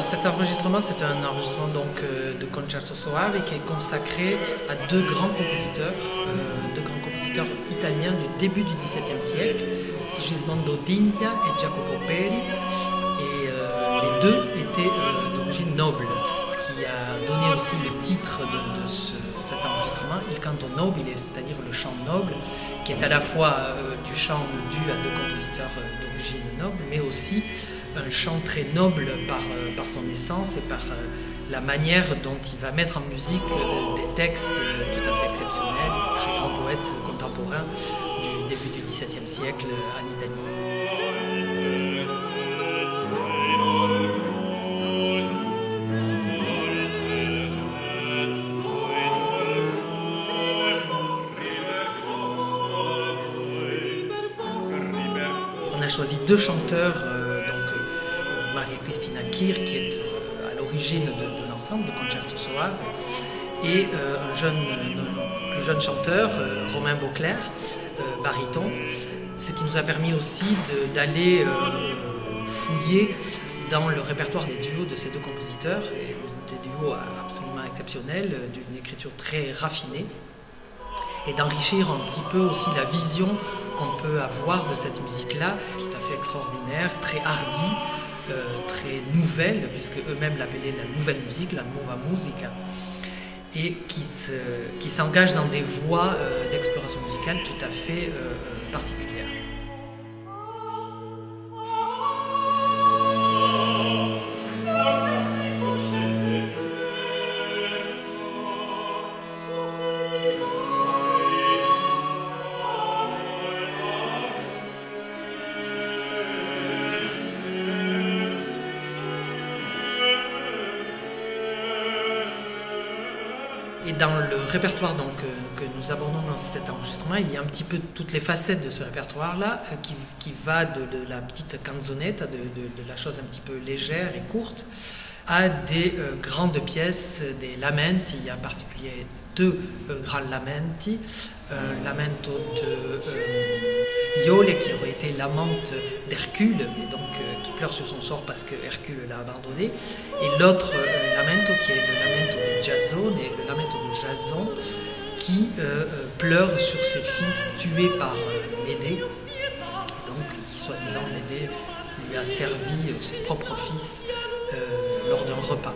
cet enregistrement, c'est un enregistrement donc, de Concerto Soave qui est consacré à deux grands compositeurs italiens du début du XVIIe siècle, Sigismondo d'India et Jacopo Peri. Et les deux étaient d'origine noble, ce qui a donné aussi le titre de cet enregistrement, Il Canto Nobile, c'est-à-dire le chant noble, qui est à la fois du chant dû à deux compositeurs d'origine noble, mais aussi un chant très noble par son essence et par la manière dont il va mettre en musique des textes tout à fait exceptionnels, très grands poètes contemporains du début du XVIIe siècle en Italie. On a choisi deux chanteurs, Maria-Cristina Chir, qui est à l'origine de l'ensemble de Concerto Soave, et un plus jeune chanteur, Romain Beauclerc, baryton, ce qui nous a permis aussi d'aller fouiller dans le répertoire des duos de ces deux compositeurs, et des duos absolument exceptionnels, d'une écriture très raffinée, et d'enrichir un petit peu aussi la vision qu'on peut avoir de cette musique-là, tout à fait extraordinaire, très hardie, très nouvelle, puisque eux-mêmes l'appelaient la nouvelle musique, la nuova musica, et qui s'engage dans des voies d'exploration musicale tout à fait particulières. Et dans le répertoire donc, que nous abordons dans cet enregistrement, il y a un petit peu toutes les facettes de ce répertoire-là, qui va de la petite canzonetta, de la chose un petit peu légère et courte, à des grandes pièces, des lamenti. Il y a en particulier deux grands lamenti. Un lamento de Iole, qui aurait été l'amante d'Hercule, et donc qui pleure sur son sort parce que Hercule l'a abandonné, et l'autre lamento qui est le lamento de Giasone, et le lamento de Jason, qui pleure sur ses fils tués par Médée, et donc qui soi-disant Médée lui a servi ses propres fils lors d'un repas.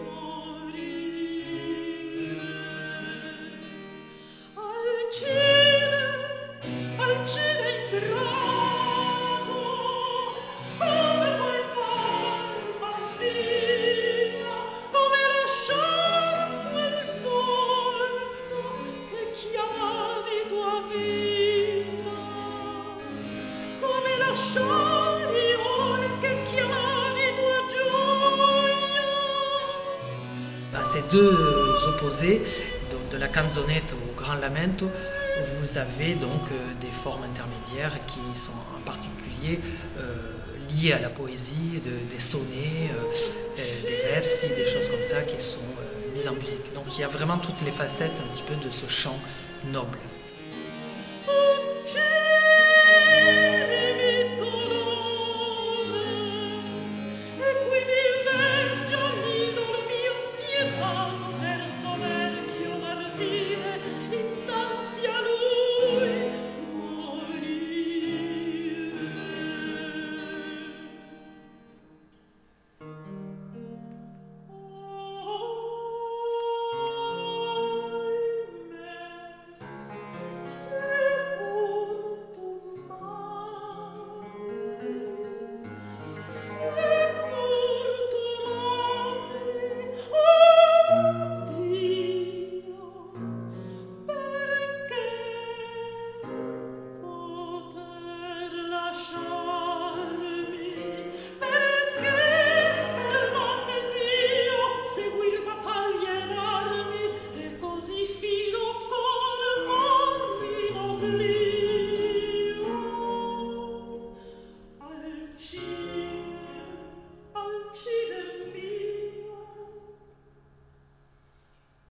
Ces deux opposés, donc de la canzonette au grand lamento, vous avez donc des formes intermédiaires qui sont en particulier liées à la poésie, des sonnets, des versi, des choses comme ça qui sont mises en musique. Donc il y a vraiment toutes les facettes un petit peu de ce chant noble.